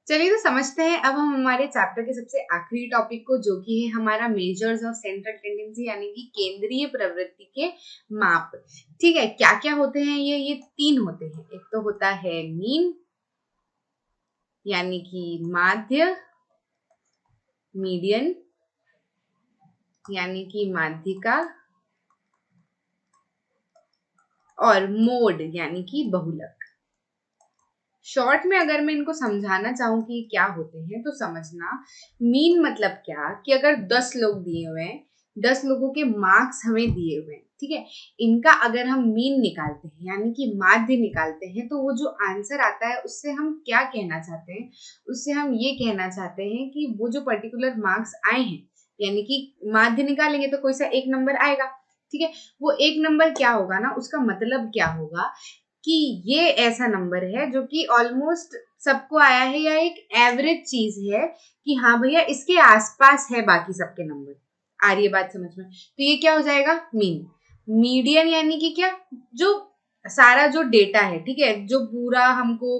चलिए तो समझते हैं अब हम हमारे चैप्टर के सबसे आखिरी टॉपिक को, जो कि है हमारा मेजर्स ऑफ सेंट्रल टेंडेंसी, यानी कि केंद्रीय प्रवृत्ति के माप। ठीक है, क्या क्या होते हैं ये 3 होते हैं। एक तो होता है मीन, यानी कि माध्य, मीडियन यानी कि माध्यिका, और मोड यानी कि बहुलक। शॉर्ट में अगर मैं इनको समझाना चाहूँ कि क्या होते हैं तो समझना, मीन मतलब क्या कि अगर 10 लोग दिए हुए हैं, 10 लोगों के मार्क्स हमें दिए हुए हैं, ठीक है, इनका अगर हम मीन निकालते हैं यानी कि माध्य निकालते हैं, तो वो जो आंसर आता है उससे हम क्या कहना चाहते हैं, उससे हम ये कहना चाहते हैं कि वो जो पर्टिकुलर मार्क्स आए हैं, यानी कि माध्य निकालेंगे तो कोई सा एक नंबर आएगा, ठीक है, वो एक नंबर क्या होगा ना, उसका मतलब क्या होगा कि ये ऐसा नंबर है जो कि ऑलमोस्ट सबको आया है, या एक एवरेज चीज है कि हाँ भैया इसके आसपास है बाकी सबके नंबर। आ रही है बात समझ में? तो ये क्या हो जाएगा, मीन। मीडियन यानी कि क्या, जो सारा जो डेटा है, ठीक है, जो पूरा हमको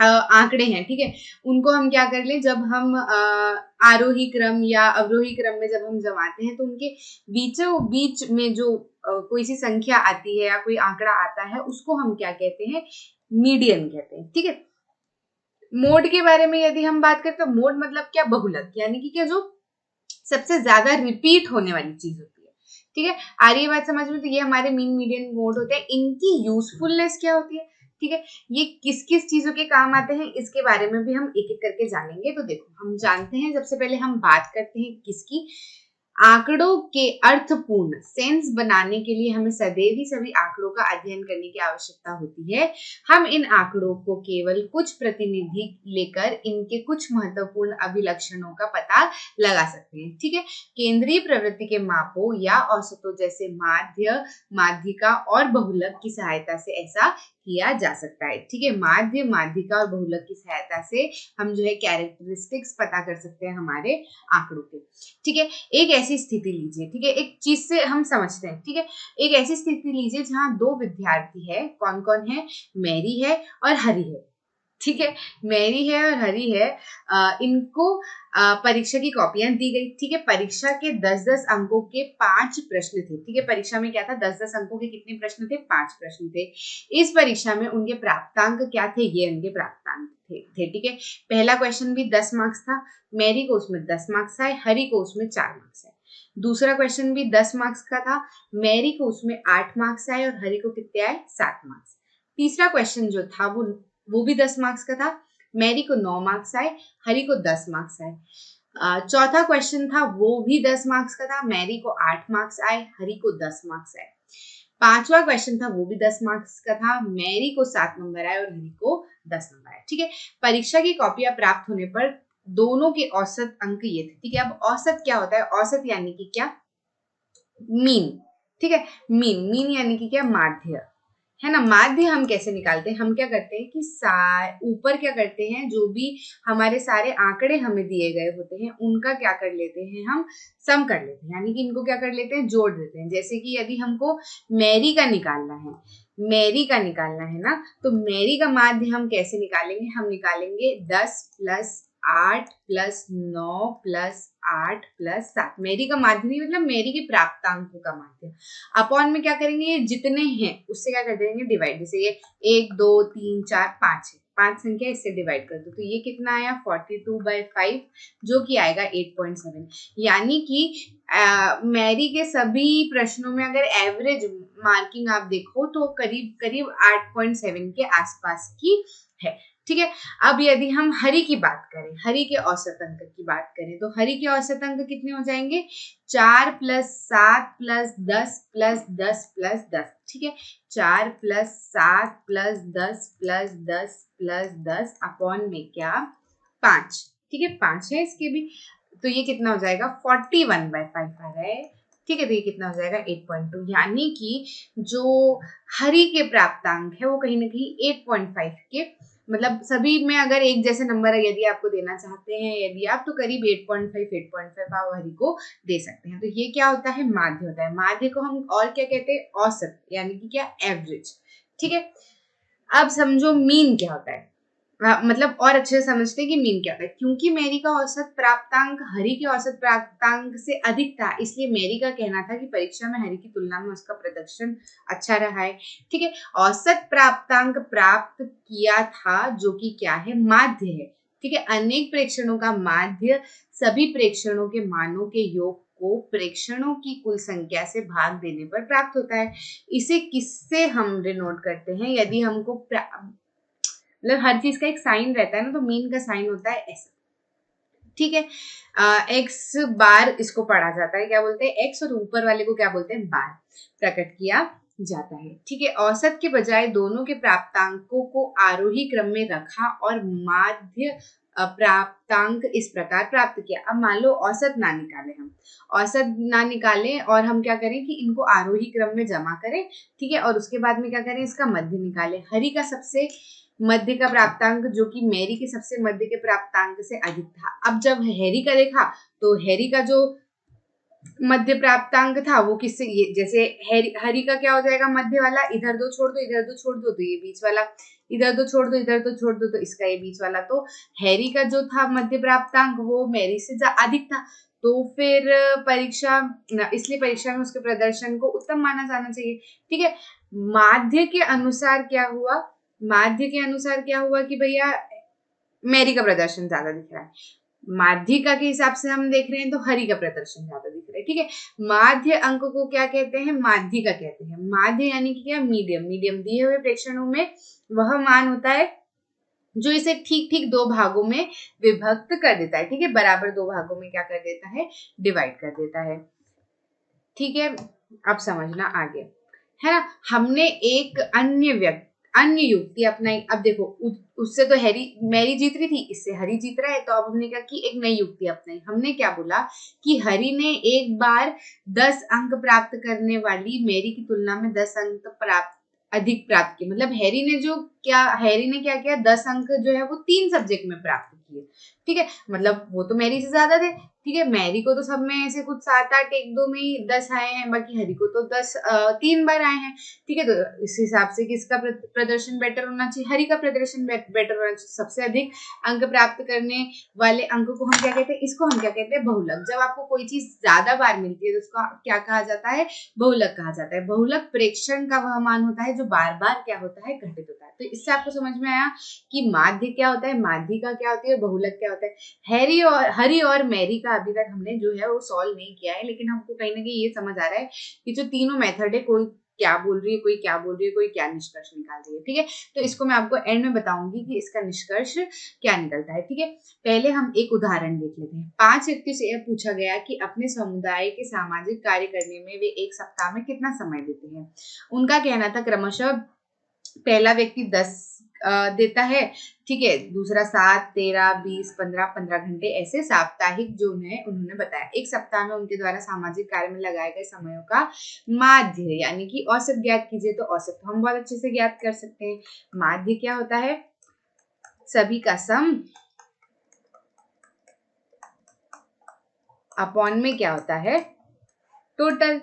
आंकड़े हैं, ठीक है, उनको हम क्या कर ले, जब हम आरोही क्रम या अवरोही क्रम में जब हम जमाते हैं तो उनके बीचों बीच में जो कोई सी संख्या आती है या कोई आंकड़ा आता है, उसको हम क्या कहते हैं, मीडियन कहते हैं। ठीक है, मोड के बारे में यदि हम बात करें तो मोड मतलब क्या, बहुलक, यानी कि क्या, जो सबसे ज्यादा रिपीट होने वाली चीज होती है। ठीक है, आ रही है बात समझ में? तो ये हमारे मीन, मीडियन, मोड होते हैं। इनकी यूजफुलनेस क्या होती है, ठीक है, ये किस किस चीजों के काम आते हैं, इसके बारे में भी हम एक एक करके जानेंगे। तो देखो, हम जानते हैं, सबसे पहले हम बात करते हैं किसकी, आंकड़ों के अर्थपूर्ण सेंस बनाने के लिए हमें सदैव ही सभी आंकड़ों का अध्ययन करने की आवश्यकता होती है। हम इन आंकड़ों को केवल कुछ प्रतिनिधि लेकर इनके कुछ महत्वपूर्ण अभिलक्षणों का पता लगा सकते हैं। ठीक है, केंद्रीय प्रवृत्ति के मापों या औसतों जैसे माध्य, माध्यिका और बहुलक की सहायता से ऐसा किया जा सकता है। ठीक है, माध्य, माध्यिका और बहुलक की सहायता से हम जो है कैरेक्टरिस्टिक्स पता कर सकते हैं हमारे आंकड़ों के। ठीक है, एक ऐसी स्थिति लीजिए, ठीक है, एक चीज से हम समझते हैं, ठीक है, एक ऐसी स्थिति लीजिए जहां 2 विद्यार्थी है, कौन कौन है, मैरी है और हरी है। ठीक है, मैरी है और हरी है, इनको परीक्षा की कॉपियां दी गई। ठीक है, परीक्षा के 10-10 अंकों के 5 प्रश्न थे। ठीक है, परीक्षा में क्या था, 10-10 अंकों के कितने प्रश्न थे, 5 प्रश्न थे। इस परीक्षा में उनके प्राप्तांक क्या थे, ये उनके प्राप्तांक थे। ठीक है, पहला क्वेश्चन भी 10 मार्क्स था, मैरी को उसमें 10 मार्क्स आए, हरी को उसमें 4 मार्क्स आए। दूसरा क्वेश्चन भी 10 मार्क्स का था, मैरी को उसमें 8 मार्क्स आए और हरी को कितने आए, 7 मार्क्स। तीसरा क्वेश्चन जो था वो भी 10 मार्क्स का था, मैरी को 9 मार्क्स आए, हरी को 10 मार्क्स आए। चौथा क्वेश्चन था, वो भी 10 मार्क्स का था, मैरी को 8 मार्क्स आए, हरी को 10 मार्क्स आए। पांचवा क्वेश्चन था, वो भी 10 मार्क्स का था, मैरी को 7 नंबर आए और हरी को 10 नंबर आए। ठीक है, परीक्षा की कॉपियां प्राप्त होने पर दोनों के औसत अंक ये थे। ठीक है, अब औसत क्या होता है, औसत यानी कि क्या, मीन। ठीक है, मीन, मीन यानी कि क्या, माध्य, है ना। माध्य हम कैसे निकालते हैं, हम क्या करते हैं कि ऊपर क्या करते हैं, जो भी हमारे सारे आंकड़े हमें दिए गए होते हैं उनका क्या कर लेते हैं, हम सम कर लेते हैं, यानी कि इनको क्या कर लेते हैं, जोड़ देते हैं। जैसे कि यदि हमको मैरी का निकालना है, मैरी का निकालना है ना, तो मैरी का माध्य हम कैसे निकालेंगे, हम निकालेंगे 10 प्लस 8 प्लस 9 प्लस 8 प्लस 7। मैरी का माध्य नहीं, मतलब मैरी के प्राप्तांकों का माध्य, अपॉन में क्या करेंगे, ये जितने हैं उससे क्या कर देंगे, डिवाइड। जैसे ये 1 2 3 4 5 है, 5 संख्या, इससे डिवाइड कर दो तो ये कितना आया, 42/5, जो कि आएगा 8.7। यानी कि मैरी के सभी प्रश्नों में अगर एवरेज मार्किंग आप देखो तो करीब करीब 8.7 के आसपास की है। ठीक है, अब यदि हम हरी की बात करें, हरी के औसत अंक की बात करें, तो हरी के औसत अंक कितने हो जाएंगे, 4 प्लस 7 प्लस 10 प्लस 10 प्लस 10। ठीक है, 4 plus 7 plus 10 plus 10 plus 10 upon में क्या, 5। ठीक है, 5 है इसके भी, तो ये कितना हो जाएगा, 41/5 आ रहा है। ठीक है, तो ये कितना हो जाएगा, 8.2। यानी कि जो हरी के प्राप्तांक है वो कहीं ना कहीं 8.5 के, मतलब सभी में अगर एक जैसे नंबर यदि आपको देना चाहते हैं, यदि आप, तो करीब 8.5 आप हरी को दे सकते हैं। तो ये क्या होता है, माध्य होता है। माध्य को हम और क्या कहते हैं, औसत, यानी कि क्या, एवरेज। ठीक है, अब समझो मीन क्या होता है। मतलब और अच्छे से समझते हैं कि मीन क्या होता है। क्योंकि मेरी का औसत प्राप्तांक हरि के औसत प्राप्तांक से अधिक था, इसलिए मेरी का कहना था कि परीक्षा में हरि की तुलना में उसका प्रदर्शन अच्छा रहा है। ठीक है, औसत प्राप्तांक प्राप्त किया था जो कि क्या है, माध्य है। ठीक है, अनेक प्रेक्षणों का माध्य सभी प्रेक्षणों के मानों के योग को प्रेक्षणों की कुल संख्या से भाग देने पर प्राप्त होता है। इसे किससे हम डिनोट करते हैं, यदि हमको मतलब हर चीज का एक साइन रहता है ना, तो मीन का साइन होता है ऐसा। ठीक है, एक्स बार इसको पढ़ा जाता है, क्या बोलते हैं, एक्स, और ऊपर वाले को क्या बोलते हैं, बार प्रकट किया जाता है। ठीक है, औसत के बजाय दोनों के प्राप्तांकों को आरोही क्रम में रखा और माध्य प्राप्तांक इस प्रकार प्राप्त किया। अब मान लो औसत ना निकाले, हम औसत ना निकालें और हम क्या करें कि इनको आरोही क्रम में जमा करें। ठीक है, और उसके बाद में क्या करें, इसका मध्य निकालें। हरि का सबसे मध्य का प्राप्तांक जो कि मैरी के सबसे मध्य के प्राप्तांक से अधिक था। अब जब हैरी का देखा तो हैरी का जो मध्य प्राप्तांक था वो किससे, ये जैसे हरि का क्या हो जाएगा, मध्य वाला, इधर दो छोड़ दो, इधर दो छोड़ दो, तो ये बीच वाला, इधर दो छोड़ दो, इधर दो छोड़ दो, तो इसका ये बीच वाला। तो हैरी का जो था मध्य प्राप्तांक वो मैरी से अधिक था, तो फिर परीक्षा, इसलिए परीक्षा में उसके प्रदर्शन को उत्तम माना जाना चाहिए। ठीक है, माध्य के अनुसार क्या हुआ, माध्य के अनुसार क्या हुआ कि भैया मैरी का प्रदर्शन ज्यादा दिख रहा है। माध्यिका के हिसाब से हम देख रहे हैं तो हरि का प्रदर्शन ज्यादा दिख रहा है। ठीक है, माध्य अंक को क्या कहते हैं, माध्यिका कहते हैं। माध्य यानी कि क्या, मीडियम। मीडियम दिए हुए प्रेक्षणों में वह मान होता है जो इसे ठीक ठीक दो भागों में विभक्त कर देता है। ठीक है, बराबर दो भागों में क्या कर देता है, डिवाइड कर देता है। ठीक है, अब समझना आगे, है ना। हमने एक अन्य युक्ति अपनाई। अब देखो उससे तो मैरी जीत रही थी, इससे हरि जीत रहा है, तो अब हमने क्या की, एक नई युक्ति अपनाई। हमने क्या बोला कि हरि ने एक बार 10 अंक प्राप्त करने वाली मैरी की तुलना में 10 अंक अधिक प्राप्त किए। मतलब हैरी ने क्या किया, 10 अंक जो है वो 3 सब्जेक्ट में प्राप्त किए। ठीक है, मतलब वो तो मैरी से ज्यादा थे। ठीक है, मैरी को तो सब में ऐसे कुछ 7-8 1-2 में ही 10 आए हैं, बाकी हरि को तो 10 3 बार आए हैं। ठीक है, तो इस हिसाब से किसका प्रदर्शन बेटर होना चाहिए, हरि का प्रदर्शन बेटर होना चाहिए। सबसे अधिक अंक प्राप्त करने वाले अंक को हम क्या कहते हैं, इसको हम क्या कहते हैं, बहुलक। जब आपको कोई चीज ज्यादा बार मिलती है तो उसको क्या कहा जाता है, बहुलक कहा जाता है। बहुलक प्रेक्षण का वह मान होता है जो बार बार क्या होता है, घटित होता है। तो इससे आपको समझ में आया कि माध्य क्या होता है, माध्यिका क्या होती है, बहुलक क्या होता है। हरि और मैरी का अभी तक हमने जो है वो सॉल्व नहीं किया है, लेकिन हमको कहीं ना कहीं ये समझ आ रहा है कि जो तीनों मेथड है, कोई क्या बोल रही है, कोई क्या बोल रही है, कोई क्या निष्कर्ष निकाल रही है। ठीक है, तो इसको मैं आपको एंड में बताऊंगी कि इसका निष्कर्ष क्या निकलता है। ठीक है, पहले हम एक उदाहरण देख लेते हैं। 5 व्यक्ति से यह पूछा गया कि अपने समुदाय के सामाजिक कार्य करने में वे एक सप्ताह में कितना समय देते हैं। उनका कहना था क्रमशः पहला व्यक्ति 10 देता है। ठीक है, दूसरा 7, 13, 20, 15, 15 घंटे, ऐसे साप्ताहिक जो है उन्होंने बताया। एक सप्ताह में उनके द्वारा सामाजिक कार्य में लगाए गए समयों का माध्य यानी कि औसत ज्ञात कीजिए। तो औसत तो हम बहुत अच्छे से ज्ञात कर सकते हैं। माध्य क्या होता है, सभी का सम अपॉन में क्या होता है, टोटल।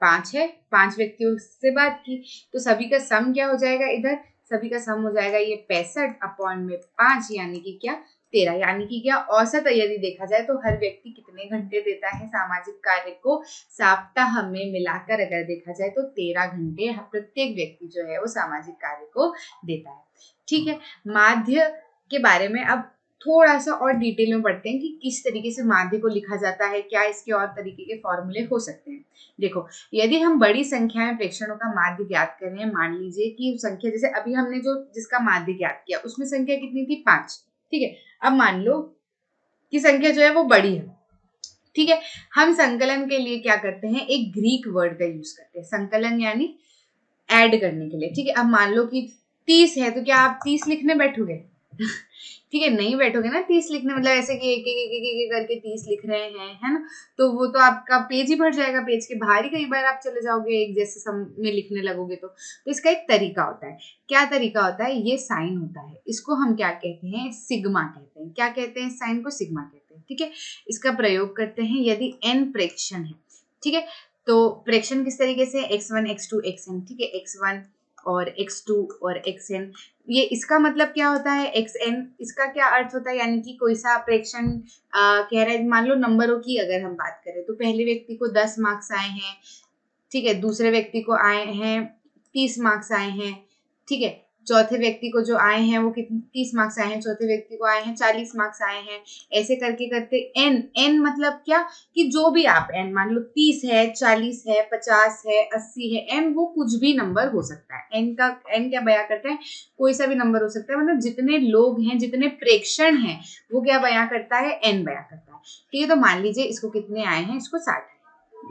5 है, 5 व्यक्तियों से बात की, तो सभी का सम क्या हो जाएगा, इधर सभी का सम हो जाएगा ये 65 अपॉन में 5 यानी कि क्या, 13। यानी कि क्या, औसत यदि देखा जाए तो हर व्यक्ति कितने घंटे देता है सामाजिक कार्य को, सप्ताह में मिलाकर अगर देखा जाए तो 13 घंटे प्रत्येक व्यक्ति जो है वो सामाजिक कार्य को देता है। ठीक है, माध्य के बारे में अब थोड़ा सा और डिटेल में पढ़ते हैं कि किस तरीके से माध्य को लिखा जाता है, क्या इसके और तरीके के फॉर्मूले हो सकते हैं। देखो, यदि हम बड़ी संख्या में प्रेक्षणों का माध्य ज्ञात करें, मान लीजिए कि संख्या, जैसे अभी हमने जिसका माध्य ज्ञात किया उसमें संख्या कितनी थी, 5। ठीक है, अब मान लो कि संख्या जो है वो बड़ी है। ठीक है, हम संकलन के लिए क्या करते हैं, एक ग्रीक वर्ड का यूज करते हैं, संकलन यानी ऐड करने के लिए। ठीक है, अब मान लो कि 30 है, तो क्या आप 30 लिखने बैठोगे? ठीक है, नहीं बैठोगे ना 30 लिखने, मतलब ऐसे कि एक एक एक एक करके 30 लिख रहे हैं, है ना। तो वो तो आपका पेज ही भर जाएगा, पेज के बाहर ही कई बार आप चले जाओगे एक जैसे सम में लिखने लगोगे। तो इसका एक तरीका होता है। क्या तरीका होता है, ये साइन होता है, इसको हम क्या कहते हैं, सिग्मा कहते हैं। क्या कहते हैं, साइन को सिग्मा कहते हैं। ठीक है, इसका प्रयोग करते हैं यदि n प्रेक्षण है। ठीक है, तो प्रेक्षण किस तरीके से, x1 x2 xn। ठीक है, x1 और x2 और xn। ये इसका मतलब क्या होता है xn, इसका क्या अर्थ होता है, यानी कि कोई सा प्रेक्षण कह रहा है। मान लो नंबरों की अगर हम बात करें तो पहले व्यक्ति को 10 मार्क्स आए हैं, ठीक है, दूसरे व्यक्ति को आए हैं 30 मार्क्स आए हैं, ठीक है, चौथे व्यक्ति को जो आए हैं वो कितने 30 मार्क्स आए हैं, चौथे व्यक्ति को आए हैं 40 मार्क्स आए हैं। ऐसे करके करते एन, एन मतलब क्या कि जो भी आप एन मान लो 30 है, 40 है, 50 है, 80 है, एन वो कुछ भी नंबर हो सकता है। एन का एन क्या बयां करता है, कोई सा भी नंबर हो सकता है, मतलब जितने लोग हैं, जितने प्रेक्षण हैं, वो क्या बयां करता है, एन बयां करता है। ठीक है, तो मान लीजिए इसको कितने आए हैं, इसको 60,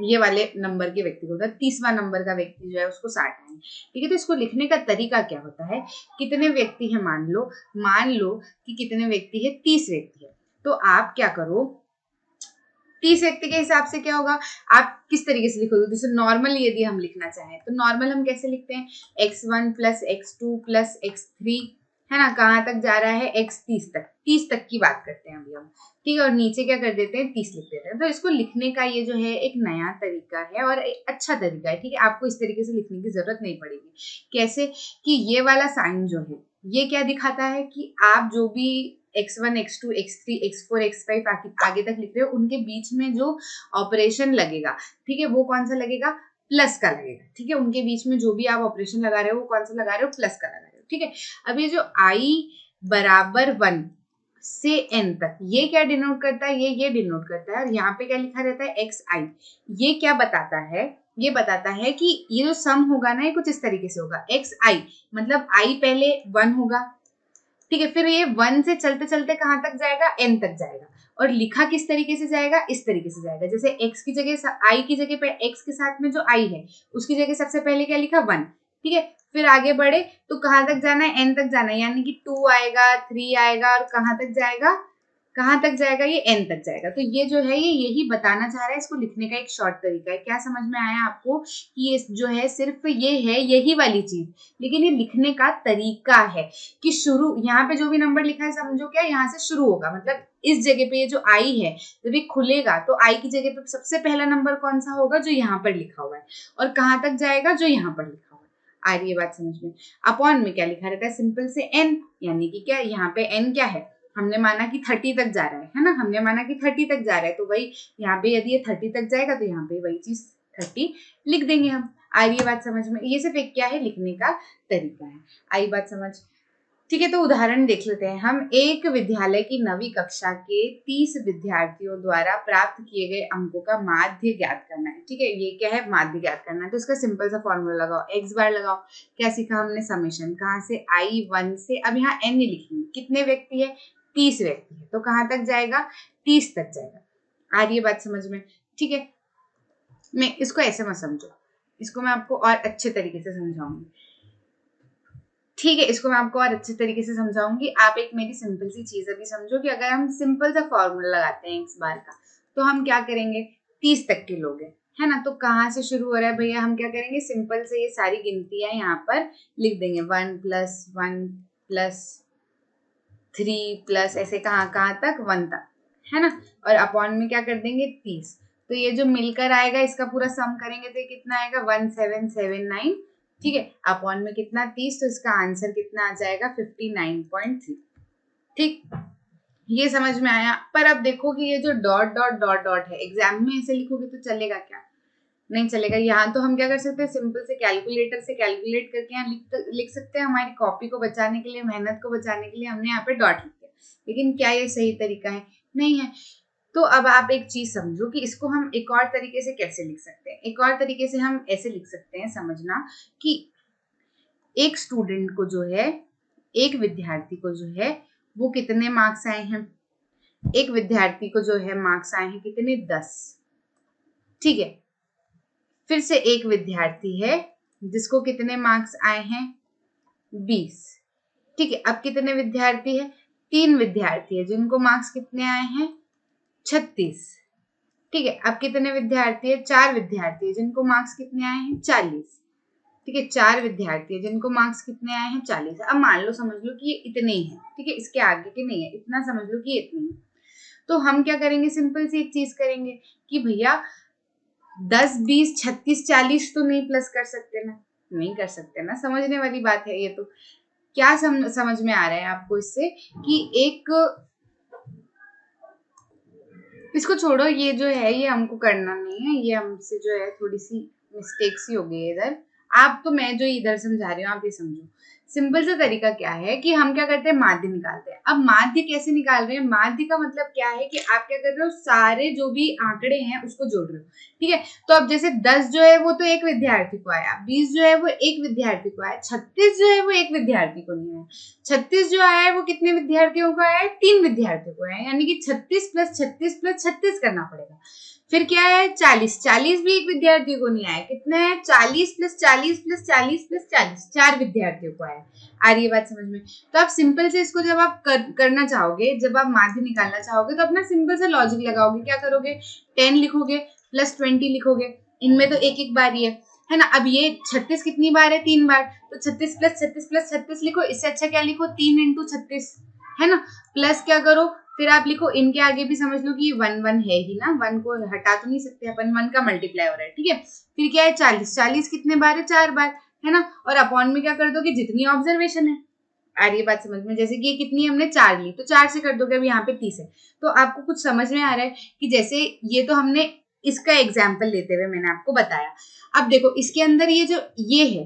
ये वाले नंबर के व्यक्ति को, 30वां नंबर का व्यक्ति जो है उसको 60 आए। ठीक है, तो इसको लिखने का तरीका क्या होता है, कितने व्यक्ति हैं, मान लो कि कितने व्यक्ति है, 30 व्यक्ति है। तो आप क्या करो, 30 व्यक्ति के हिसाब से क्या होगा, आप किस तरीके से लिखोगे, जैसे नॉर्मल यदि हम लिखना चाहें तो नॉर्मल हम कैसे लिखते हैं, x1 plus x2 plus x3, है ना, कहाँ तक जा रहा है, x 30 तक की बात करते हैं अभी हम। ठीक है, और नीचे क्या कर देते हैं, 30 लिख देते हैं। तो इसको लिखने का ये जो है एक नया तरीका है और एक अच्छा तरीका है। ठीक है, आपको इस तरीके से लिखने की जरूरत नहीं पड़ेगी। कैसे कि ये वाला साइन जो है ये क्या दिखाता है कि आप जो भी x1 x2 x3 x4 x5 आगे तक लिख रहे हो, उनके बीच में जो ऑपरेशन लगेगा, ठीक है, वो कौन सा लगेगा, प्लस का लगेगा। ठीक है, उनके बीच में जो भी आप ऑपरेशन लगा रहे हो वो कौन सा लगा रहे हो, प्लस का लगा रहे हो। ठीक है, अब ये जो i बराबर 1 से n तक, ये क्या डिनोट करता है, ये डिनोट करता है, और यहाँ पे क्या लिखा रहता है, xi। ये क्या बताता है, ये बताता है कि ये जो सम होगा ना, ये कुछ इस तरीके से होगा, xi मतलब i पहले 1 होगा, ठीक है, फिर ये 1 से चलते चलते कहाँ तक जाएगा, n तक जाएगा। और लिखा किस तरीके से जाएगा, इस तरीके से जाएगा, जैसे x की जगह, i की जगह पे x के साथ में जो i है उसकी जगह सबसे पहले क्या लिखा, 1। ठीक है, फिर आगे बढ़े तो कहाँ तक जाना है, n तक जाना है, यानी कि 2 आएगा, 3 आएगा, और कहाँ तक जाएगा, कहाँ तक जाएगा, ये n तक जाएगा। तो ये जो है ये यही बताना चाह रहा है, इसको लिखने का एक शॉर्ट तरीका है। क्या समझ में आया आपको कि ये जो है सिर्फ ये है यही वाली चीज, लेकिन ये लिखने का तरीका है कि शुरू, यहाँ पे जो भी नंबर लिखा है समझो क्या यहाँ से शुरू होगा, मतलब इस जगह पे ये जो आई है जब ये खुलेगा तो आई की जगह पे सबसे पहला नंबर कौन सा होगा, जो यहाँ पर लिखा हुआ है, और कहाँ तक जाएगा, जो यहाँ पर लिखा हुआ है। आ रही है बात समझ में। अपॉन में क्या लिखा रहता है, सिंपल से n, यानी कि क्या यहाँ पे n क्या है, हमने माना कि 30 तक जा रहा है ना, हमने माना कि 30 तक जा रहा है, तो वही यहाँ पे यदि ये 30 तक जाएगा तो यहाँ पे वही चीज 30 लिख देंगे हम। आई ये बात समझ में, ये सिर्फ एक क्या है, लिखने का तरीका है। आई बात समझ, ठीक है, तो उदाहरण देख लेते हैं हम। एक विद्यालय की 9वीं कक्षा के 30 विद्यार्थियों द्वारा प्राप्त किए गए अंकों का माध्य ज्ञात करना है। ठीक है, ये क्या है, माध्य ज्ञात करना है, तो इसका सिंपल सा फॉर्मूला लगाओ, x बार लगाओ। क्या सीखा हमने, समेशन, कहाँ से, i1 से, अब यहाँ n नहीं लिखेंगे, कितने व्यक्ति है, 30 व्यक्ति है, तो कहाँ तक जाएगा, 30 तक जाएगा। आ रही है बात समझ में। ठीक है, मैं इसको ऐसे मत समझो, इसको मैं आपको और अच्छे तरीके से समझाऊंगी। ठीक है, इसको मैं आपको और अच्छे तरीके से समझाऊंगी। आप एक मेरी सिंपल सी चीज अभी समझो कि अगर हम सिंपल सा फॉर्मूला लगाते हैं x बार का, तो हम क्या करेंगे, 30 तक के लोग हैं, है ना, तो कहाँ से शुरू हो रहा है भैया, हम क्या करेंगे, सिंपल से ये सारी गिनतियां यहाँ पर लिख देंगे, 1 प्लस 1 प्लस 3 प्लस ऐसे कहाँ कहाँ तक, 1 तक, है ना, और अपॉन में क्या कर देंगे, 30। तो ये जो मिलकर आएगा इसका पूरा सम करेंगे तो कितना आएगा, 1779। ठीक है, अपॉन में कितना, 30, तो इसका आंसर कितना आ जाएगा, 59.3। ठीक, ये समझ में आया। पर अब देखो कि ये जो डॉट डॉट डॉट डॉट है, एग्जाम में ऐसे लिखोगे तो चलेगा क्या, नहीं चलेगा। यहाँ तो हम क्या कर सकते हैं, सिंपल से कैलकुलेटर से कैलकुलेट करके यहाँ लिख सकते हैं, हमारी कॉपी को बचाने के लिए, मेहनत को बचाने के लिए हमने यहाँ पे डॉट लिख दिया, लेकिन क्या ये सही तरीका है, नहीं है। तो अब आप एक चीज समझो कि इसको हम एक और तरीके से कैसे लिख सकते हैं। एक और तरीके से हम ऐसे लिख सकते हैं, समझना कि एक स्टूडेंट को जो है, एक विद्यार्थी को जो है वो कितने मार्क्स आए हैं, एक विद्यार्थी को जो है मार्क्स आए हैं कितने, 10। ठीक है, फिर से एक विद्यार्थी है जिसको कितने मार्क्स आए हैं, 20। ठीक है, अब कितने विद्यार्थी है, 3 विद्यार्थी है जिनको मार्क्स कितने आए हैं, 36। ठीक है, अब कितने विद्यार्थी है, 4 विद्यार्थी है जिनको मार्क्स कितने आए हैं, 40। ठीक है, 4 विद्यार्थी है जिनको मार्क्स कितने आए हैं, 40। अब मान लो, समझ लो कि ये इतने ही है, ठीक है, इसके आगे के नहीं है, इतना समझ लो कि ये इतने ही। तो हम क्या करेंगे, सिंपल सी एक चीज करेंगे कि भैया 10 20 36 40 तो नहीं प्लस कर सकते ना, नहीं कर सकते ना, समझने वाली बात है ये तो। क्या समझ में आ रहा है आपको इससे कि एक, इसको छोड़ो, ये जो है ये हमको करना नहीं है, ये हमसे जो है थोड़ी सी मिस्टेक सी हो गई है इधर। आप तो, मैं जो इधर समझा रही हूँ आप ये समझो। सिंपल सा तरीका क्या है कि हम क्या करते हैं, माध्य निकालते हैं। अब माध्य कैसे निकाल रहे हैं, माध्य का मतलब क्या है कि आप क्या कर रहे हो, सारे जो भी आंकड़े हैं उसको जोड़ रहे हो, ठीक है। तो अब जैसे 10 जो है वो तो एक विद्यार्थी को आया, 20 जो है वो एक विद्यार्थी को आया, 36 जो है वो एक विद्यार्थी को नहीं आया, 36 जो आया है वो कितने विद्यार्थियों को आया है, 3 विद्यार्थियों को आया, यानी कि 36 + 36 + 36 करना पड़ेगा। फिर क्या है, 40, 40 भी एक विद्यार्थी को नहीं आया, कितना है, 40 + 40 + 40 + 40, 4 विद्यार्थियों को आया। आ रही है बात समझ में? तो आप सिंपल से इसको जब आप करना चाहोगे, जब आप माध्य निकालना चाहोगे, तो अपना सिंपल सा लॉजिक लगाओगे। क्या करोगे, 10 लिखोगे + 20 लिखोगे, इनमें तो एक एक बार ही है ना। अब ये 36 कितनी बार है, 3 बार, तो 36 + 36 + 36 लिखो। इससे अच्छा क्या लिखो, 3 × 36, है ना। प्लस क्या करो, फिर आप लिखो, इनके आगे भी समझ लो कि 1 1 है ही ना, 1 को हटा तो नहीं सकते अपन, 1 का मल्टीप्लाई हो रहा है, ठीक है। फिर क्या है, 40, 40 कितने बार है, 4 बार, है ना। और अपॉन में क्या कर दोगे, जितनी ऑब्जर्वेशन है। आ रही है बात समझ में? जैसे कि ये कितनी हमने 4 ली, तो 4 से कर दोगे, अब यहाँ पे 30 है। तो आपको कुछ समझ में आ रहा है कि जैसे ये तो हमने इसका एग्जाम्पल लेते हुए मैंने आपको बताया। अब देखो इसके अंदर ये जो ये है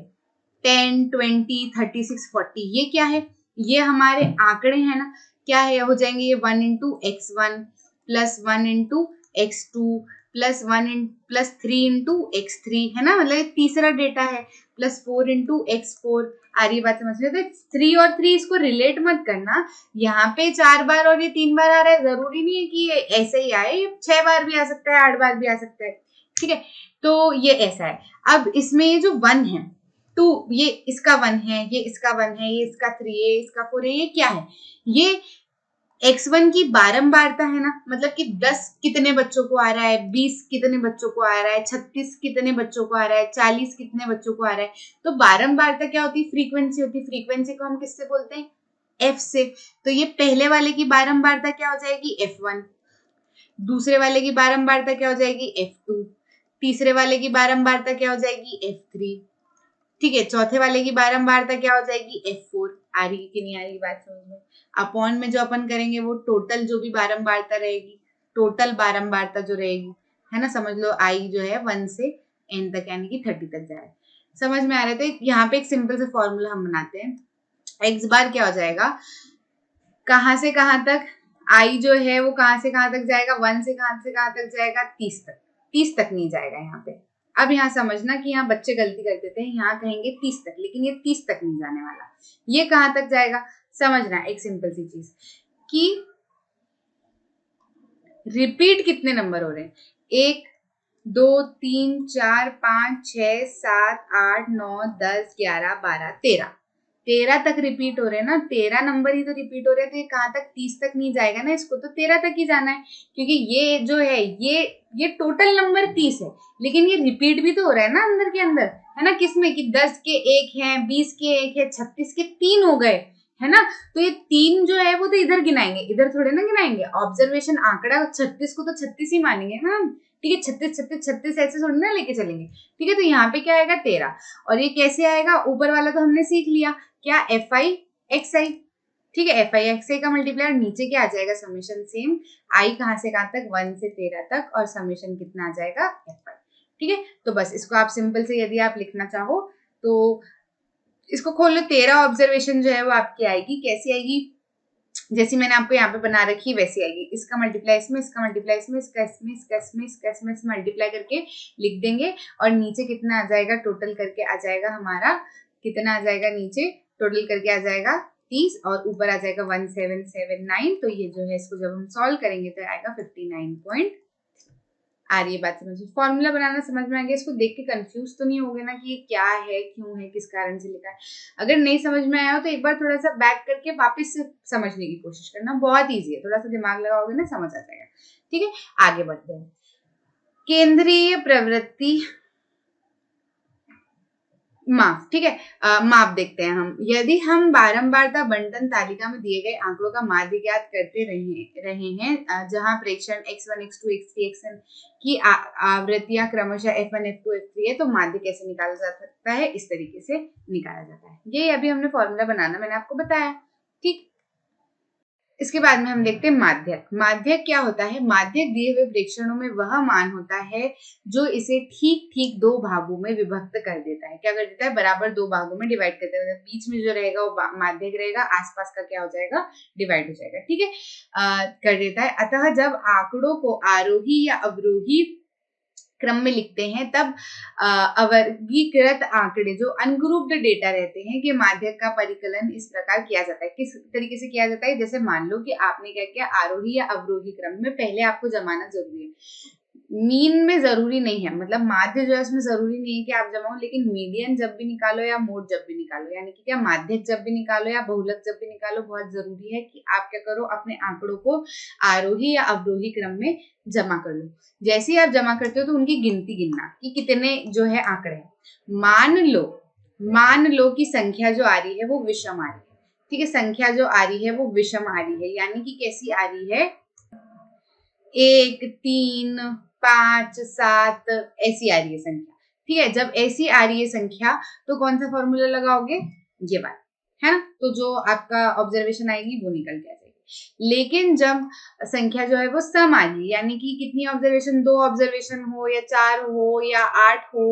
10, 20, 36, 40, ये क्या है, ये हमारे आंकड़े हैं ना। क्या है, हो जाएंगे ये 1 × x1 + 1 × x2 + 3 × x3, है ना, मतलब ये तीसरा डेटा है, +4 × x4। आ रही बात समझ में? तो 3 और 3 इसको रिलेट मत करना, यहाँ पे 4 बार और ये 3 बार आ रहा है, जरूरी नहीं है कि ये ऐसे ही आए, 6 बार भी आ सकता है, 8 बार भी आ सकता है, ठीक है। तो ये ऐसा है। अब इसमें ये जो 1 है, 2, ये इसका 1 है, ये इसका 1 है, ये इसका 3 है, ये इसका 4 है, ये क्या है, ये x1 की बारंबारता है ना, मतलब कि 10 कितने बच्चों को आ रहा है, 20 कितने बच्चों को आ रहा है, 36 कितने बच्चों को आ रहा है, 40 कितने बच्चों को आ रहा है। तो बारंबारता क्या होती है, फ्रीक्वेंसी होती है। फ्रीक्वेंसी को हम किससे बोलते हैं, f से। तो ये पहले वाले की बारंबारता क्या हो जाएगी, f1, दूसरे वाले की बारंबारता क्या हो जाएगी, f2, तीसरे वाले की बारंबारता क्या हो जाएगी, f3, ठीक है, चौथे वाले की बारंबारता क्या हो जाएगी, f4। आ रही कि नहीं आ रही बात समझ में? अपॉन में जो अपन करेंगे वो टोटल जो भी बारंबारता रहेगी, टोटल बारंबारता जो रहेगी, है ना, समझ लो आई जो है 1 से n तक, यानी कि 30 तक जाए। समझ में आ रहा है? तो यहाँ पे एक सिंपल सा फॉर्मूला हम बनाते हैं। x बार क्या हो जाएगा, कहाँ से कहाँ तक, आई जो है वो कहाँ से कहाँ तक जाएगा, 1 से कहाँ तक जाएगा, 30 तक। 30 तक नहीं जाएगा यहाँ पे। अब यहाँ समझना कि यहाँ बच्चे गलती कर देते हैं, यहाँ कहेंगे 30 तक, लेकिन ये 30 तक नहीं जाने वाला। ये कहाँ तक जाएगा, समझना एक सिंपल सी चीज कि रिपीट कितने नंबर हो रहे हैं, 1 2 3 4 5 6 7 8 9 10 11 12 13, 13 तक रिपीट हो रहे हैं ना, 13 नंबर ही तो रिपीट हो रहे हैं। तो ये कहाँ तक, 30 तक नहीं जाएगा ना, इसको तो 13 तक ही जाना है, क्योंकि ये जो है ये टोटल नंबर 30 है, लेकिन ये रिपीट भी तो हो रहा है ना अंदर के अंदर, है ना। किसमें कि 10 के 1 है, 20 के 1 है, 36 के 3 हो गए, है ना। तो ये 3 जो है वो तो इधर गिनाएंगे, इधर थोड़े ना गिनाएंगे। ऑब्जर्वेशन आंकड़ा 36 को तो 36 ही मानेंगे ना, ठीक है। 36 36 36 ऐसे थोड़ी ना लेके चलेंगे, ठीक है। तो यहाँ पे क्या आएगा, 13। और ये कैसे आएगा, ऊपर वाला तो हमने सीख लिया, क्या, fi xi, ठीक है। fi xi का मल्टीप्लाई, नीचे क्या आ जाएगा, समेशन सेम, आई कहाँ से कहाँ तक, 1 से 13 तक, और समेशन कितना आ जाएगा, fi, ठीक है। तो बस इसको आप सिंपल से यदि आप लिखना चाहो तो इसको खोल लो, 13 ऑब्जर्वेशन जो है वो आपकी आएगी, कैसी आएगी, जैसी मैंने आपको यहाँ पे बना रखी है वैसी आएगी। इसका मल्टीप्लाई इसमें, इसका मल्टीप्लाई इसमें, इसका इसमें, इसका इसमें, इसका इसमें, इसमें मल्टीप्लाई करके लिख देंगे, और नीचे कितना आ जाएगा, टोटल करके आ जाएगा हमारा, कितना आ जाएगा नीचे, टोटल करके आ जाएगा 30, और ऊपर आ जाएगा 1779। तो ये जो है इसको जब हम सॉल्व करेंगे तो आएगा 59 आ रही है बात समझ में? फॉर्मूला बनाना समझ में आ गया? इसको देख के कंफ्यूज तो नहीं हो गए ना कि ये क्या है, क्यों है, किस कारण से लिखा है? अगर नहीं समझ में आया हो तो एक बार थोड़ा सा बैक करके वापस से समझने की कोशिश करना, बहुत ईजी है, थोड़ा सा दिमाग लगाओगे ना समझ आ जाएगा, ठीक है। आगे बढ़ते हैं। केंद्रीय प्रवृत्ति माप, ठीक है। माप देखते हैं हम। यदि हम बारंबारता बंटन तालिका में दिए गए आंकड़ों का माध्य ज्ञात करते रहे हैं, जहां प्रेक्षण x1 x2 x3 xn की आवृत्तियां क्रमशः f1 f2 f3 है, तो माध्य कैसे निकाला जा सकता है? इस तरीके से निकाला जाता है। ये अभी हमने फॉर्मूला बनाना मैंने आपको बताया, ठीक। इसके बाद में हम देखते हैं माध्यक। माध्यक क्या होता है? माध्यक दिए हुए प्रेक्षणों में वह मान होता है जो इसे ठीक ठीक दो भागों में विभक्त कर देता है। क्या कर देता है? बराबर दो भागों में डिवाइड कर देता है। बीच में जो रहेगा वो माध्यक रहेगा, आसपास का क्या हो जाएगा? डिवाइड हो जाएगा, ठीक है। कर देता है। अतः जब आंकड़ों को आरोही या अवरोही क्रम में लिखते हैं, तब अवर्गीकृत आंकड़े जो अनग्रुप्ड डेटा रहते हैं कि माध्यक का परिकलन इस प्रकार किया जाता है। किस तरीके से किया जाता है? जैसे मान लो कि आपने क्या किया, आरोही या अवरोही क्रम में पहले आपको जमाना जरूरी है। मीन में जरूरी नहीं है, मतलब माध्य जो है उसमें जरूरी नहीं है कि आप जमाओ, लेकिन मीडियन जब भी निकालो या मोड जब भी निकालो, यानी कि क्या माध्यक जब भी निकालो या बहुलक जब भी निकालो, बहुत जरूरी है कि आप क्या करो, अपने आंकड़ों को आरोही या अवरोही क्रम में जमा कर लो। जैसे ही आप जमा करते हो तो उनकी गिनती गिनना कि कितने जो है आंकड़े हैं। मान लो कि संख्या जो आ रही है वो विषम आ रही है, ठीक है। संख्या जो आ रही है वो विषम आ रही है, यानी कि कैसी आ रही है? 1 3 5 7 ऐसी आ रही है संख्या, ठीक है। जब ऐसी आ रही है संख्या तो कौन सा फॉर्मूला लगाओगे? ये बात है ना। तो जो आपका ऑब्जर्वेशन आएगी वो निकल के आ जाएगी। लेकिन जब संख्या जो है वो सम आ रही है, यानी कि कितनी ऑब्जर्वेशन, 2 ऑब्जर्वेशन हो या 4 हो या 8 हो,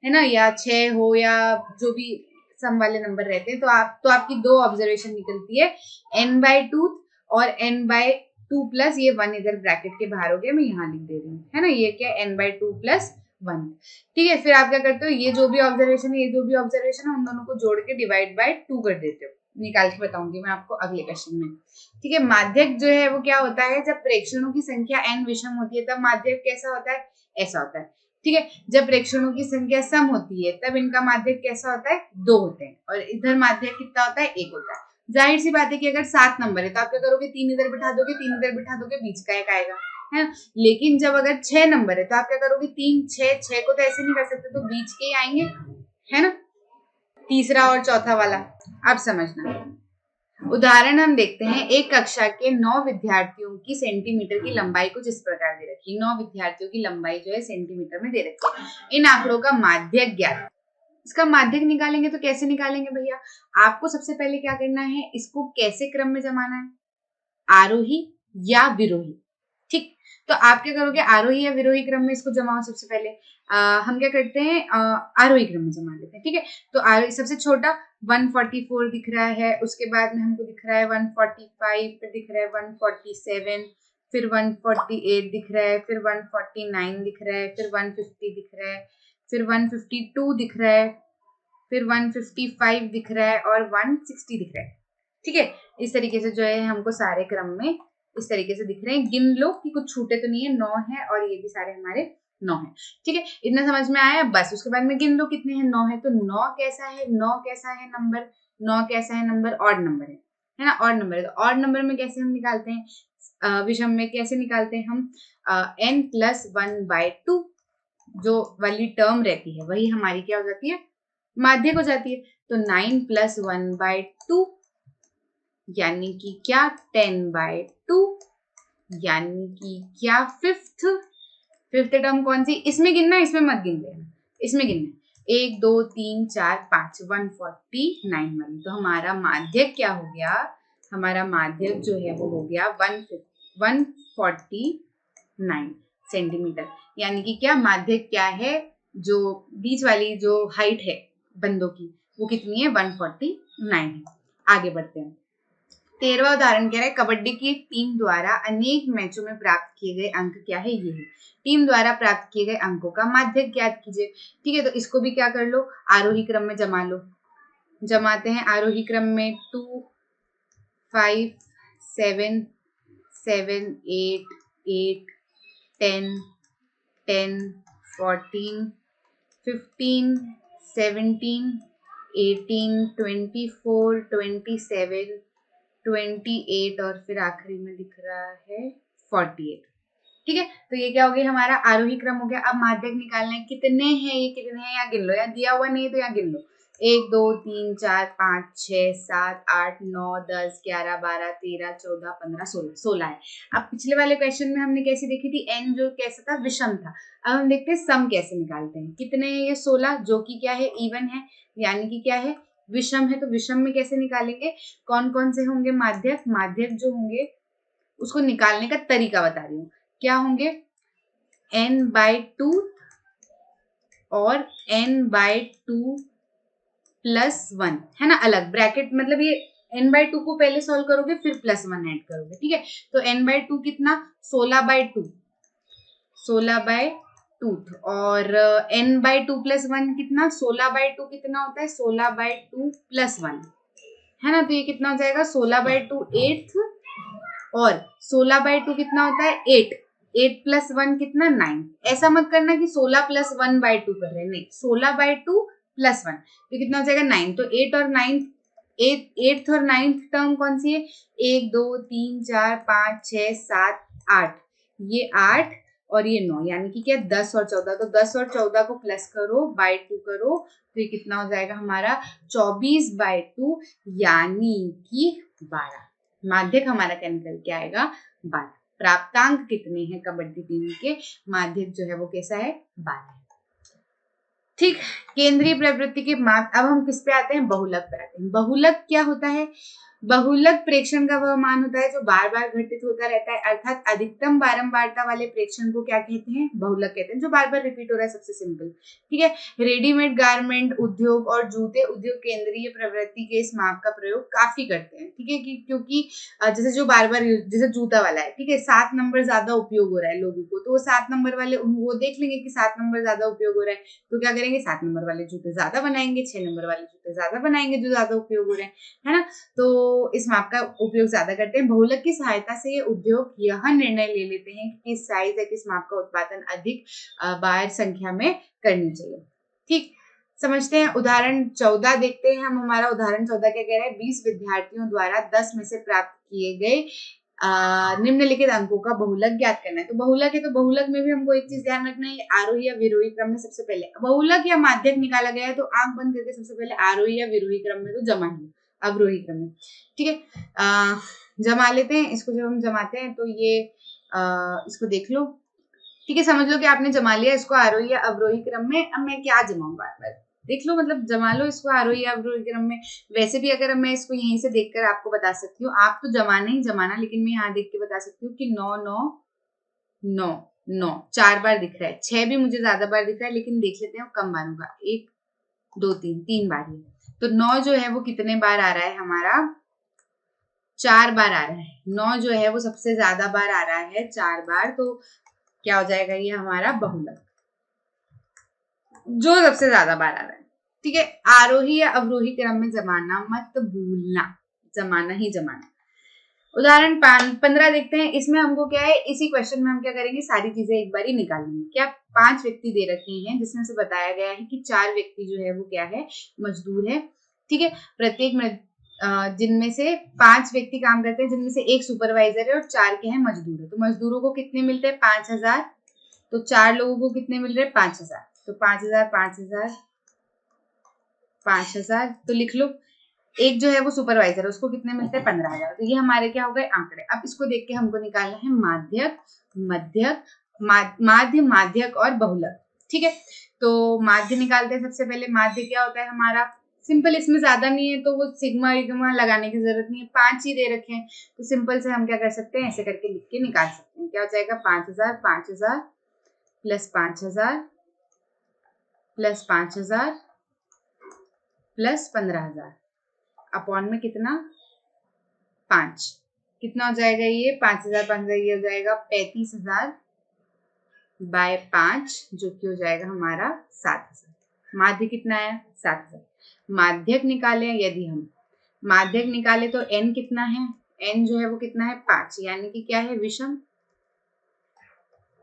है ना, या 6 हो, या जो भी सम वाले नंबर रहते हैं, तो आपकी 2 ऑब्जर्वेशन निकलती है, n/2 और n/2 प्लस ये 1 इधर ब्रैकेट के बाहर हो गया, मैं यहाँ लिख दे रही हूँ, है ना। ये क्या? n/2 प्लस 1, ठीक है। फिर आप क्या करते हो, ये जो भी ऑब्जर्वेशन है, ये जो भी ऑब्जर्वेशन है, उन दोनों को जोड़ के डिवाइड बाय 2 कर देते हो। निकाल के बताऊंगी मैं आपको अगले क्वेश्चन में, ठीक है। माध्यक जो है वो क्या होता है? जब प्रेक्षणों की संख्या n विषम होती है तब माध्यक कैसा होता है? ऐसा होता है, ठीक है। जब प्रेक्षणों की संख्या सम होती है तब इनका माध्यक कैसा होता है? 2 होते हैं, और इधर माध्यक कितना होता है? 1 होता है। जाहिर सी बात है कि अगर 7 नंबर है तो आप क्या करोगे? 3 इधर बिठा दोगे, 3 इधर बिठा दोगे, बीच का एक आएगा, है ना। लेकिन जब अगर 6 नंबर है तो आप क्या करोगे? 3 6 6 को तो ऐसे नहीं कर सकते, तो बीच के ही आएंगे, है ना, तीसरा और चौथा वाला। अब समझना, उदाहरण हम देखते हैं। एक कक्षा के 9 विद्यार्थियों की सेंटीमीटर की लंबाई कुछ इस प्रकार दे रखी है। 9 विद्यार्थियों की लंबाई जो है सेंटीमीटर में दे रखी है। इन आंकड़ों का माध्यक ज्ञात। इसका माध्यक निकालेंगे तो कैसे निकालेंगे भैया? आपको सबसे पहले क्या करना है, इसको कैसे क्रम में जमाना है? आरोही या विरोही, ठीक। तो आप क्या करोगे? आरोही या विरोही क्रम में इसको जमाओ। सबसे पहले हम क्या करते हैं, आरोही क्रम में जमा लेते हैं, ठीक है। तो आरोही सबसे छोटा 144 दिख रहा है, उसके बाद में हमको दिख रहा है 145, फिर दिख रहा है 147, फिर 148 दिख रहा है, फिर 149 दिख रहा है, फिर 150 दिख रहा है, फिर 152 दिख रहा है, फिर 155 दिख रहा है, और 160 दिख रहा है, ठीक है। इस तरीके से जो है हमको सारे क्रम में इस तरीके से दिख रहे हैं। गिन लो कि कुछ छूटे तो नहीं है, 9 है, और ये भी सारे हमारे 9 है, ठीक है। इतना समझ में आया? बस उसके बाद में गिन लो कितने हैं, 9 है। तो 9 कैसा है? 9 कैसा है नंबर? 9 कैसा है नंबर? ऑड नंबर है ना, ऑड नंबर है। तो ऑड नंबर में कैसे हम निकालते हैं? विषम में कैसे निकालते हैं हम? n+1/2 जो वाली टर्म रहती है वही हमारी क्या हो जाती है? माध्यक हो जाती है। तो 9+1/2 यानी कि क्या? 10/2, यानी कि क्या? फिफ्थ टर्म कौन सी? इसमें गिनना, इसमें मत गिन लेना, इसमें गिनना 1 2 3 4 5 149 वाली। तो हमारा माध्यक क्या हो गया? हमारा माध्यक जो है वो हो गया 149 सेंटीमीटर। यानी कि क्या? माध्यक क्या है? जो बीच वाली जो हाइट है बंदों की वो कितनी है? 149 है। आगे बढ़ते हैं। 13वां उदाहरण कह रहा है, कबड्डी की टीम द्वारा अनेक मैचों में प्राप्त किए गए अंक क्या है? ये है टीम द्वारा प्राप्त किए गए अंकों का माध्यक ज्ञात कीजिए, ठीक है। तो इसको भी क्या कर लो? आरोही क्रम में जमा लो। जमाते हैं आरोही क्रम में 2 5 7 7 8 8 10 10 14 15 17 18 24 27 28 और फिर आखिरी में दिख रहा है 48, ठीक है। तो ये क्या हो गया? हमारा आरोही क्रम हो गया। अब माध्यक निकालना है, कितने हैं ये? कितने हैं? यहाँ गिन लो, या दिया हुआ नहीं है तो यहाँ गिन लो। 1 2 3 4 5 6 7 8 9 10 11 12 13 14 15 16 16 है। अब पिछले वाले क्वेश्चन में हमने कैसी देखी थी, n जो कैसा था, विषम था। अब हम देखते हैं सम कैसे निकालते हैं। कितने हैं ये 16, जो कि क्या है, इवन है, यानी कि क्या है, विषम है। तो विषम में कैसे निकालेंगे, कौन कौन से होंगे माध्यक, माध्यक जो होंगे उसको निकालने का तरीका बता रही हूँ। क्या होंगे, n/2 और n/2 +1 है ना, अलग ब्रैकेट, मतलब ये n/2 को पहले सॉल्व करोगे फिर +1 ऐड करोगे, ठीक है। तो n/2 कितना, 16/2, 16/2 और n/2 +1 कितना, 16/2 कितना होता है, 16/2 +1 है ना। तो ये कितना हो जाएगा, 16/2 8 और 16/2 कितना होता है 8, 8 + 1 कितना 9। ऐसा मत करना कि 16 + 1/2 कर रहे हैं, नहीं, 16/2 + 1 तो कितना हो जाएगा 9। तो 8 और 9, 8th और 9th टर्म कौन सी है, 1 2 3 4 5 6 7 8, ये 8 और ये 9, यानी कि क्या 10 और 14। तो 10 और 14 को प्लस करो, बाय 2 करो, तो ये कितना हो जाएगा हमारा 24/2 यानी कि 12। माध्यक हमारा क्या निकल के आएगा, 12। प्राप्तांक कितने हैं कबड्डी टीम के, माध्यक जो है वो कैसा है, 12। ठीक, केंद्रीय प्रवृत्ति के माप। अब हम किस पे आते हैं, बहुलक पे आते हैं। बहुलक क्या होता है, बहुलक प्रेक्षण का वह मान होता है जो बार बार घटित होता रहता है, अर्थात अधिकतम बारंबारता वाले प्रेक्षण को क्या कहते हैं, बहुलक कहते हैं, जो बार बार रिपीट हो रहा है, सबसे सिंपल, ठीक है। रेडीमेड गारमेंट उद्योग और जूते उद्योग केंद्रीय प्रवृत्ति के इस माप का प्रयोग काफी करते हैं, ठीक है, क्योंकि जैसे जो बार बार, जैसे जूता वाला है, ठीक है, 7 नंबर ज्यादा उपयोग हो रहा है लोगों को, तो वो 7 नंबर वाले वो देख लेंगे कि 7 नंबर ज्यादा उपयोग हो रहा है, तो क्या करेंगे, 7 नंबर वाले जूते ज्यादा बनाएंगे, 6 नंबर वाले जूते ज्यादा बनाएंगे जो ज्यादा उपयोग हो रहे हैं, है ना। तो इस माप का उपयोग ज्यादा करते हैं। बहुलक की सहायता से ये उद्योग यह निर्णय ले लेते हैं कि किस साइज या किस माप का उत्पादन अधिक बार संख्या में करनी चाहिए। ठीक, समझते हैं। उदाहरण 14 देखते हैं हम। हमारा उदाहरण 14 क्या कह रहा है, 20 विद्यार्थियों द्वारा 10 में से प्राप्त किए गए निम्नलिखित अंकों का बहुलक ज्ञात करना है। तो बहुलक है, तो बहुलक में भी हमको एक चीज ध्यान रखना है, आरोही या विरोही क्रम में सबसे पहले बहुलक या माध्यक निकाला गया है, तो आंख बंद करके सबसे पहले आरोही या विरोही क्रम में तो जमा ही, अवरोही क्रम में, ठीक है। जमा लेते हैं इसको। जब हम जमाते हैं तो ये इसको देख लो, ठीक है, समझ लो कि आपने जमा लिया इसको आरोही या अवरोही क्रम में। अब मैं क्या जमाऊं, बार बार देख लो, मतलब जमा लो इसको आरोही या अवरोही क्रम में। वैसे भी अगर मैं इसको यहीं से देखकर आपको बता सकती हूँ, आप तो जमाना ही जमाना, लेकिन मैं यहाँ देख के बता सकती हूँ कि 9 9 9 9 4 बार दिख रहा है, 6 भी मुझे ज्यादा बार दिख रहा है, लेकिन देख लेते हैं कम बार होगा, 1 2 3 बार ही। तो 9 जो है वो कितने बार आ रहा है हमारा, 4 बार आ रहा है। 9 जो है वो सबसे ज्यादा बार आ रहा है, 4 बार। तो क्या हो जाएगा, ये हमारा बहुलक जो सबसे ज्यादा बार आ रहा है, ठीक है। आरोही या अवरोही क्रम में जमाना मत भूलना, जमाना ही जमाना। उदाहरण 15 देखते हैं। इसमें हमको क्या है, इसी क्वेश्चन में हम क्या करेंगे, सारी चीजें एक बार ही निकालेंगे। क्या 5 व्यक्ति दे रखे हैं, जिसमें से बताया गया है कि 4 व्यक्ति जो है वो क्या है, मजदूर है, ठीक है। प्रत्येक जिनमें से 5 व्यक्ति काम करते हैं, जिनमें से एक सुपरवाइजर है और 4 के हैं मजदूर है। तो मजदूरों को कितने मिलते हैं, 5000। तो 4 लोगों को कितने मिल रहे हैं, 5000। तो 5000 5000 5000, तो लिख लो। एक जो है वो सुपरवाइजर है, उसको कितने मिलते हैं, 15,000। तो ये हमारे क्या हो गए आंकड़े। अब इसको देख के हमको निकालना है माध्यक, मध्यक, माध्य, माध्यक और बहुलक, ठीक है। तो माध्य निकालते हैं सबसे पहले। माध्य क्या होता है हमारा, सिंपल, इसमें ज्यादा नहीं है तो वो सिग्मा विग्मा लगाने की जरूरत नहीं है, 5 ही दे रखे हैं, तो सिंपल से हम क्या कर सकते हैं, ऐसे करके लिख के निकाल सकते हैं। क्या हो जाएगा, 5000 5000 प्लस 5000 प्लस 5000 प्लस 15,000 अपॉन में कितना, 5। कितना हो जाएगा ये, 5000 5000, ये हो जाएगा 35,000 बाय 5, जो कि हो जाएगा हमारा 7,000। माध्य कितना है, 7,000। माध्यक निकाले, यदि हम माध्यक निकाले तो n कितना है, n जो है वो कितना है, 5, यानी कि क्या है, विषम,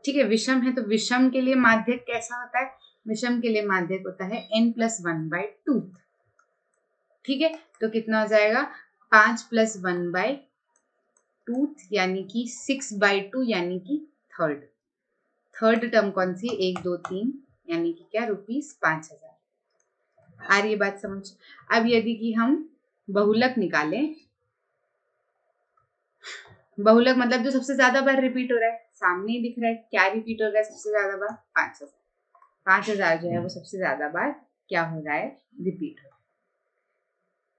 ठीक है, विषम है। तो विषम के लिए माध्यक कैसा होता है, विषम के लिए माध्यक होता है n + 1/2, ठीक है। तो कितना हो जाएगा, 5 + 1/2 यानी कि 6/2, यानी कि थर्ड टर्म कौन सी, 1 2 3, यानी कि क्या, ₹5,000। आ रही है बात समझ? अब यदि कि हम बहुलक निकालें, बहुलक मतलब जो सबसे ज्यादा बार रिपीट हो रहा है, सामने ही दिख रहा है क्या रिपीट हो रहा है सबसे ज्यादा बार? 5000। 5000 जो है वो सबसे ज्यादा बार क्या हो रहा है? रिपीट हो रहा है।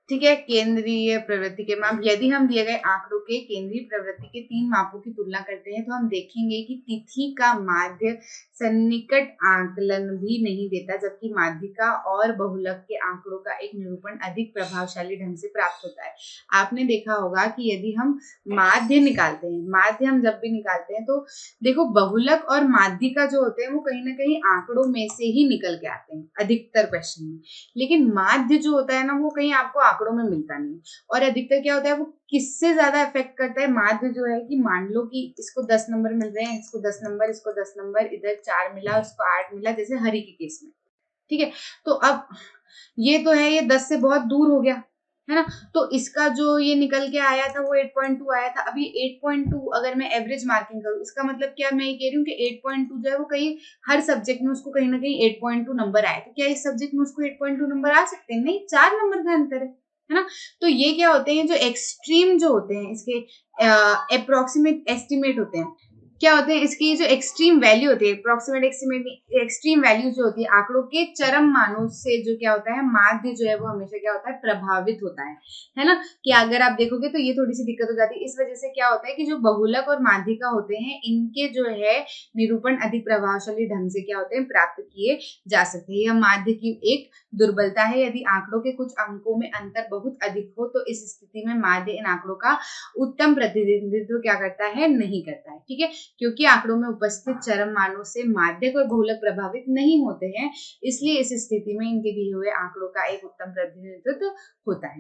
ठीक है। केंद्रीय प्रवृत्ति के माप, यदि हम दिए गए आंकड़ों के केंद्रीय प्रवृत्ति के 3 मापों की तुलना करते हैं तो हम देखेंगे कि तिथि का माध्य सन्निकट आकलन भी नहीं देता, जबकि माध्यिका और बहुलक के आंकड़ों का एक निरूपण अधिक प्रभावशाली ढंग से प्राप्त होता है। आपने देखा होगा कि यदि हम माध्य निकालते हैं, माध्य हम जब भी निकालते हैं तो देखो बहुलक और माध्यिका जो होते हैं वो कहीं ना कहीं आंकड़ों में से ही निकल के आते हैं अधिकतर क्वेश्चन में, लेकिन माध्य जो होता है ना वो कहीं आपको आंकड़ों में मिलता नहीं। और अधिकतर क्या होता है, वो किससे ज्यादा इफेक्ट करता है? माध्य जो है कि मान लो कि इसको 10 नंबर मिल रहे हैं, इसको 10 नंबर, इसको 10 नंबर, इधर 4 मिला, उसको 8 मिला, जैसे हरि के केस में। ठीक है, तो अब ये तो है, ये 10 से बहुत दूर हो गया है ना, तो इसका जो ये निकल के आया था वो 8.2 आया था। अभी 8.2 अगर मैं एवरेज मार्किंग करूँ, इसका मतलब क्या मैं ये कह रही हूँ कि 8.2 जो है वो कहीं हर सब्जेक्ट में उसको कहीं ना कहीं 8.2 नंबर आए, तो क्या इस सब्जेक्ट में उसको 8.2 नंबर आ सकते हैं? नहीं, 4 नंबर का अंतर है ना। तो ये क्या होते हैं, जो एक्सट्रीम जो होते हैं इसके अप्रोक्सीमेट एस्टिमेट होते हैं, क्या होते हैं इसकी जो एक्सट्रीम वैल्यू होती है, अप्रोक्सीमेट एक्सट्रीम वैल्यू जो होती है आंकड़ों के चरम मानों से, जो क्या होता है माध्य जो है वो हमेशा क्या होता है? प्रभावित होता है ना। कि अगर आप देखोगे तो ये थोड़ी सी दिक्कत हो जाती है। इस वजह से क्या होता है कि जो बहुलक और माध्यिका होते हैं इनके जो है निरूपण अधिक प्रभावशाली ढंग से क्या होते हैं? प्राप्त किए जा सकते हैं। यह माध्य की एक दुर्बलता है। यदि आंकड़ों के कुछ अंकों में अंतर बहुत अधिक हो तो इस स्थिति में माध्य इन आंकड़ों का उत्तम प्रतिनिधित्व क्या करता है? नहीं करता है। ठीक है, क्योंकि आंकड़ों में उपस्थित चरम मानों से माध्यक और बहुलक प्रभावित नहीं होते हैं, इसलिए इस स्थिति में इनके दिए हुए आंकड़ों का एक उत्तम प्रतिनिधित्व होता है।